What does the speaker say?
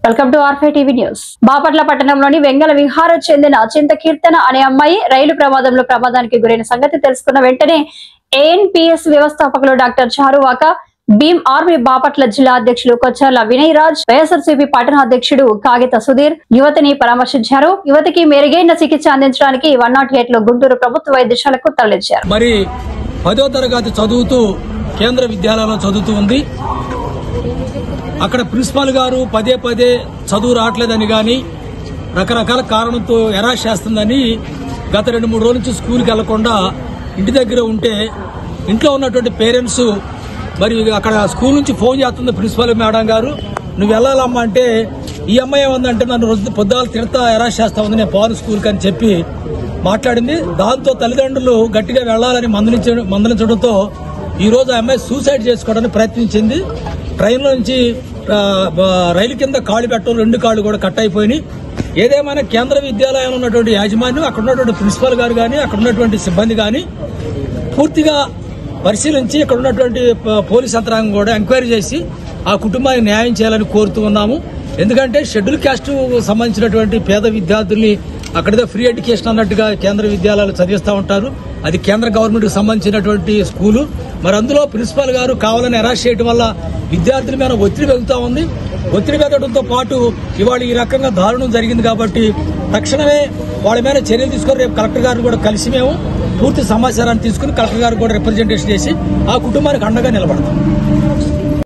Welcome to R5 TV news. Bapatla పట్టణంలోని వెంగళ విహార చెందిన చింత కీర్తన అనే అమ్మాయి రైలు ప్రమాదానికి గురైన సంగతి తెలుసుకున్న వెంటనే ఏఎన్పిఎస్ వ్యవస్థాపకులు డాక్టర్ చారువాక, భీమ్ ఆర్మీ బాపట్ల జిల్లా అధ్యక్షులు కొచ్చార్ల వినయ్ రాజ్, వైఎస్ఆర్సీపీ పట్టణ అధ్యక్షుడు కాగిత సుధీర్ యువతిని పరామర్శించారు. యువతికి మెరుగైన చికిత్స అందించడానికి 108 లో గుంటూరు ప్రభుత్వ వైద్యశాలకు తరలించారు. మరి 10వ తరగతి చదువుతూ కేంద్ర విద్యాలయంలో చదువుతూ ఉంది. అక్కడ ప్రిన్సిపాల్ గారు పదే చదువు రావట్లేదని గాని రకరకాల కారణంతో ఎరాష్ చేస్తుందని గత 2-3 రోజుల నుంచి స్కూల్కి వెళ్లకుండా ఇంటి దగ్గర ఉంటే ఇంట్లో ఉన్నటువంటి పేరెంట్స్ మరి అక్కడ స్కూల్ నుంచి ఫోన్ చేస్తుంది ప్రిన్సిపాల్ మేడం గారు, నువ్వు వెళ్ళాలమ్మా అంటే ఈ అమ్మాయి ఏమందంటే నన్ను రోజు పొద్దులు తిడతా ఎరాష్ చేస్తా ఉంది, నేను పోను స్కూల్కి అని చెప్పి మాట్లాడింది. దాంతో తల్లిదండ్రులు గట్టిగా వెళ్లాలని మందలించడంతో ఈ రోజు ఆ అమ్మాయి సూసైడ్ చేసుకోవడానికి ప్రయత్నించింది. ట్రైన్లో నుంచి రైలు కింద కాళ్ళు పెట్టడం 2 కాళ్ళు కూడా కట్ అయిపోయినాయి. ఏదేమైనా కేంద్ర విద్యాలయంలో ఉన్నటువంటి యాజమాన్యం, అక్కడ ఉన్నటువంటి ప్రిన్సిపాల్ గారు కానీ అక్కడ ఉన్నటువంటి సిబ్బంది కానీ పూర్తిగా పరిశీలించి ఇక్కడ ఉన్నటువంటి పోలీస్ యంత్రాంగం కూడా ఎంక్వైరీ చేసి ఆ కుటుంబానికి న్యాయం చేయాలని కోరుతూ ఉన్నాము. ఎందుకంటే షెడ్యూల్ క్యాస్ట్ సంబంధించినటువంటి పేద విద్యార్థుల్ని అక్కడితో ఫ్రీ ఎడ్యుకేషన్ అన్నట్టుగా కేంద్ర విద్యాలయాలు చదివిస్తూ ఉంటారు. అది కేంద్ర గవర్నమెంట్ కు సంబంధించినటువంటి స్కూలు. మరి అందులో ప్రిన్సిపాల్ గారు కావాలని అరెస్ట్ చేయడం వల్ల విద్యార్థుల మీద ఒత్తిడి పెరుగుతూ ఉంది. ఒత్తిడి పెరగడంతో పాటు ఇవాళ ఈ రకంగా దారుణం జరిగింది కాబట్టి తక్షణమే వాళ్ళ మీద చర్యలు తీసుకొని రేపు కలెక్టర్ గారిని కూడా కలిసి మేము పూర్తి సమాచారాన్ని తీసుకుని కలెక్టర్ గారికి కూడా రిప్రజెంటేషన్ చేసి ఆ కుటుంబానికి అండగా నిలబడతాం.